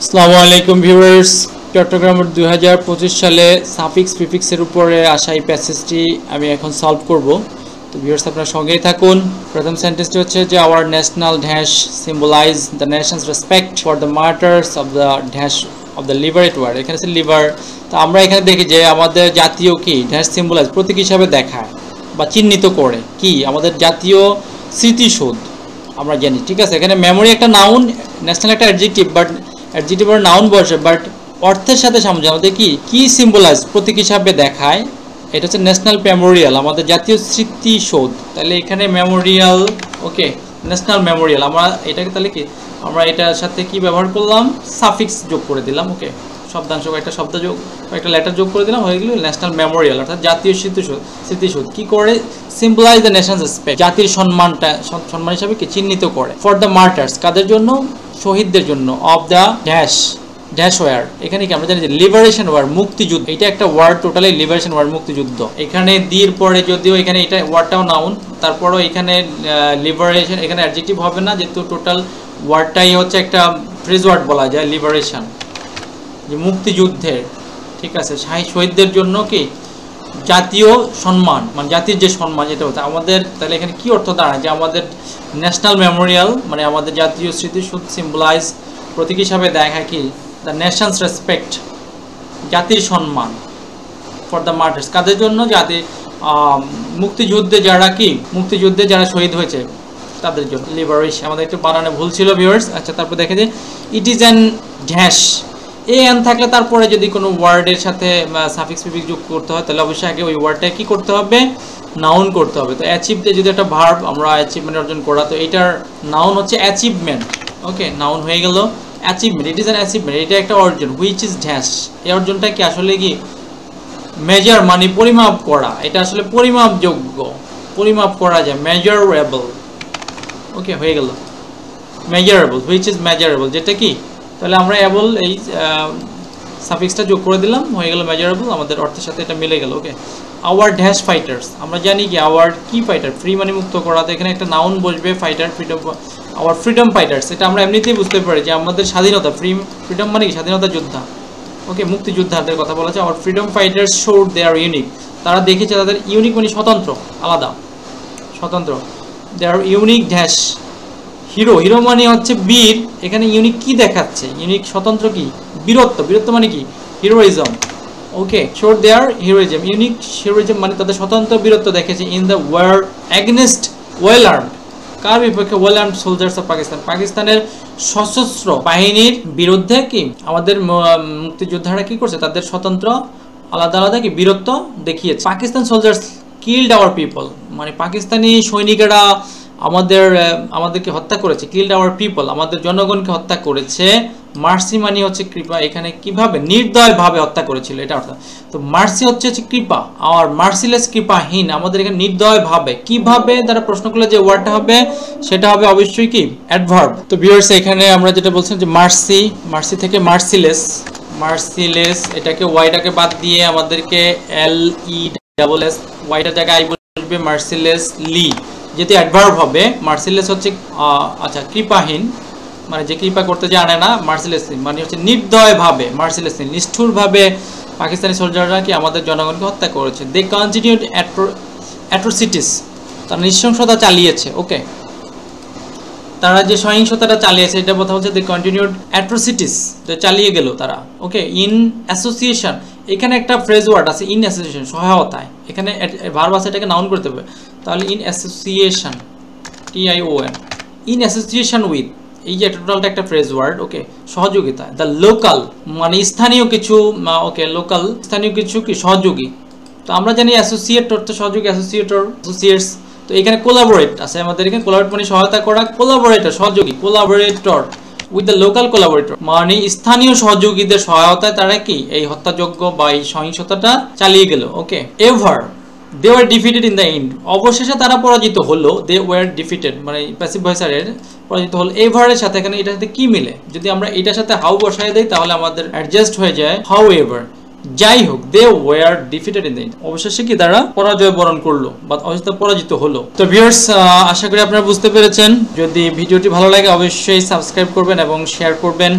আসসালামু আলাইকুম ভিউয়ার্স, চট্টগ্রামের 2025 সালে সাফিক্স প্রিফিক্সের উপরে আসা এই প্যাসেজটি আমি এখন সলভ করব। তো ভিউয়ার্স আপনারা সঙ্গেই থাকুন। প্রথম সেন্টেন্সটি হচ্ছে যে our national dash symbolize the nation's respect for the martyrs of the dash of the liberate war. এখানে আছে লিভার। তো আমরা এখানে দেখি যে আমাদের জাতীয় কি ড্যাশ সিম্বলাইজ প্রতীক হিসাবে দেখায় বা চিহ্নিত করে কি আমাদের জাতীয় স্মৃতিসৌধ আমরা জানি, ঠিক আছে। এখানে মেমোরি একটা নাউন, ন্যাশনাল একটা অ্যাডজেক্টিভ, বাট অ্যাডজেক্টিভ আর নাউন বসে, বাট অর্থের সাথে সামঞ্জস্য আমাদের কি সিম্বলাইজ প্রতীক হিসাবে দেখায়। এটা হচ্ছে ন্যাশনাল মেমোরিয়াল, আমাদের জাতীয় স্মৃতিসৌধ। তাহলে এখানে মেমোরিয়াল, ওকে, ন্যাশনাল মেমোরিয়াল। আমরা এটাকে তাহলে কি আমরা এটার সাথে কি ব্যবহার করলাম, সাফিক্স যোগ করে দিলাম, ওকে, শব্দাংশ একটা শব্দ যোগ একটা লেটার যোগ করে দিলাম, হয়ে গেল ন্যাশনাল মেমোরিয়াল, অর্থাৎ জাতীয় স্মৃতিসৌধ। কি করে, সিম্বলাইজ দ্য নেশনস রেসপেক্ট, জাতির সম্মান হিসাবে কি চিহ্নিত করে। ফর দ্য মার্টার্স, কাদের জন্য, শহীদদের জন্য। অফ দ্য ড্যাশ ওয়ার, এখানে কি আমরা জানি যে লিবারেশন ওয়ার, মুক্তিযুদ্ধ। এটা একটা ওয়ার্ড, টোটালি লিবারেশন ওয়ার, মুক্তিযুদ্ধ। এখানে দির পরে যদিও এখানে এটা ওয়ার্ডটাও নাউন, তারপরও এখানে লিবারেশন এখানে অ্যাডজেক্টিভ হবে না, যেহেতু টোটাল ওয়ার্ডটাই হচ্ছে একটা ফ্রেজ ওয়ার্ড বলা যায়, লিবারেশন, যে মুক্তিযুদ্ধের, ঠিক আছে, শহীদদের জন্য কি জাতীয় সম্মান, মানে জাতির যে সম্মান যেটা হচ্ছে আমাদের। তাহলে এখানে কি অর্থ দাঁড়ায় যে আমাদের ন্যাশনাল মেমোরিয়াল মানে আমাদের জাতীয় স্মৃতিসৌধ সিম্বলাইজ প্রতীক হিসাবে দেখায় কি দ্য নেশনস রেসপেক্ট, জাতির সম্মান। ফর দ্য মার্টার্স, কাদের জন্য, জাতির মুক্তিযুদ্ধে যারা শহীদ হয়েছে তাদের জন্য। লিবারেশন, আমাদের একটু বানানে ভুল ছিল ভিউয়ার্স। আচ্ছা, তারপর দেখে যে it is an dash, N থাকলে তারপরে যদি কোনো ওয়ার্ডের সাথে সাফিক্স প্রিফিক্স যোগ করতে হয় তাহলে অবশ্যই আগে ওই ওয়ার্ডটা কি করতে হবে, নাউন করতে হবে। তো অ্যাচিভতে যদি একটা ভার্ব, আমরা অ্যাচিভমেন্ট অর্জন করা, তো এটার নাউন হচ্ছে অ্যাচিভমেন্ট, ওকে, নাউন হয়ে গেল achievement. It is an achievement, এটা একটা অর্জন। হুইচ ইজ ড্যাশ, এই অর্জনটা কি আসলে কি মেজার, মানে পরিমাপ করা, এটা আসলে পরিমাপযোগ্য, পরিমাপ করা যায়, মেজারেবল, ওকে, হয়ে গেল মেজারেবল। হুইচ ইজ মেজারেবল, যেটা কি, তাহলে আমরা এবল এই সাফিক্সটা যোগ করে দিলাম, হয়ে গেল মেজারেবল, আমাদের অর্থের সাথে এটা মিলে গেল, ওকে। আওয়ার ড্যাশ ফাইটার্স, আমরা জানি কি আওয়ার কি ফাইটার, ফ্রি মানে মুক্ত করা, তো এখানে একটা নাউন বসবে, fighter, freedom, hour freedom fighters. এটা আমরা এমনিতেই বুঝতে পারি যে আমাদের স্বাধীনতা, ফ্রিডম মানে কি স্বাধীনতা যোদ্ধা, ওকে, মুক্তিযোদ্ধাদের কথা বলা আছে। Our freedom fighters showed they are unique, তারা দেখেছে তাদের ইউনিক মানে স্বতন্ত্র, আলাদা, স্বতন্ত্র। They are unique dash hero মানে হচ্ছে বীর, এখানে ইউনিক কি দেখাচ্ছে, ইউনিক স্বতন্ত্র কি বীরত্ব মানে কি heroism, okay. Showed their heroism, unique heroism মানে তাদের স্বতন্ত্র বীরত্ব দেখেছে। In the war against well armed, কার বিপক্ষে, well armed soldiers of Pakistan, পাকিস্তানের সশস্ত্র বাহিনীর বিরুদ্ধে কি আমাদের মুক্তিযোদ্ধারা কি করছে, তাদের স্বতন্ত্র আলাদা কি বীরত্ব দেখিয়েছে। Pakistan soldiers killed our people, মানে পাকিস্তানি সৈনিকেরা আমাদেরকে হত্যা করেছে। কিল্ড আওয়ার পিপল, আমাদের জনগণকে হত্যা করেছে। মার্সি মানে হচ্ছে কৃপা, এখানে কিভাবে, নির্দয়ভাবে হত্যা করেছিল, এটা অর্থ। তো মার্সি হচ্ছে কৃপা, আর মার্সিলেস কৃপাহীন, আমাদের এখানে নির্দয়ভাবে, কিভাবে তারা প্রশ্ন করলে যে ওয়ার্ডটা হবে সেটা হবে অবশ্যই কি অ্যাডভার্ব। তো ভিউয়ার্স, এখানে আমরা যেটা বলছিলাম যে মার্সি থেকে মার্সিলেস, এটাকে ওয়াইটাকে বাদ দিয়ে আমাদেরকে LESS, ওয়াইটার জায়গায় আই বসবে, মার্সিলেসলি, যেহেতু অ্যাডভার্ব হবে। মার্সিলেস হচ্ছে আচ্ছা কৃপাহীন, মানে যে কৃপা করতে জানে না, মার্সিলেসলি মানে হচ্ছে নির্দয়ভাবে, মার্সিলেসলি নিষ্ঠুরভাবে পাকিস্তানি সোলজাররা কি আমাদের জনগণকে হত্যা করেছে। দে কন্টিনিউড অ্যাট্রোসিটিস, তারা নৃশংসতা চালিয়েছে, ওকে, তারা যে সহিংসতাটা চালিয়েছে এটা কথা হচ্ছে দে কন্টিনিউড অ্যাট্রোসিটিস, তো চালিয়ে গেল তারা, ওকে। ইন অ্যাসোসিয়েশন, এখানে একটা ফ্রেজ ওয়ার্ড আছে, ইন অ্যাসোসিয়েশন, সহায়তায়, এখানে ভার্ব আছে, এটাকে নাউন করতে হবে। তাহলে in association, TION, in association with, এই যে টোটালটা একটা ফ্রেজ ওয়ার্ড, ওকে, সহযোগিতা। দ্য লোকাল মানে স্থানীয় কিছু, ওকে, লোকাল স্থানীয় কিছু কি সহযোগী। তো আমরা জানি অ্যাসোসিয়েট অর্থ সহযোগী, অ্যাসোসিয়েটস। তো এখানে কোলাবোরেট আছে, আমাদের এখানে কোলাবোরেট মানে সহায়তা করা, কোলাবোরেটর সহযোগী, collaborator with the local collaborator মানে স্থানীয় সহযোগীদের সহায়তায় তারা কি এই হত্যাযজ্ঞ বা এই সহিংসতাটা চালিয়ে গেল, okay. Ever they were defeated in the end, অবশেষে তারা পরাজিত হলো, দে ওয়ার ডিফিটেড মানে প্যাসিভ ভয়েসের পরাজিত হলো। এভারের সাথে এখানে এটার সাথে কি মিলে, যদি আমরা এটার সাথে হাউ বসায় দেই তাহলে আমাদের অ্যাডজাস্ট হয়ে যায় হাউ এভার। যাই হোক, they were defeated in the end, অবশেষে কি তারা পরাজয় বরণ করলো বা অবশেষে পরাজিত হলো। তো ভিউয়ার্স, আশা করি আপনারা বুঝতে পেরেছেন। যদি ভিডিওটি ভালো লাগে অবশ্যই সাবস্ক্রাইব করবেন এবং শেয়ার করবেন।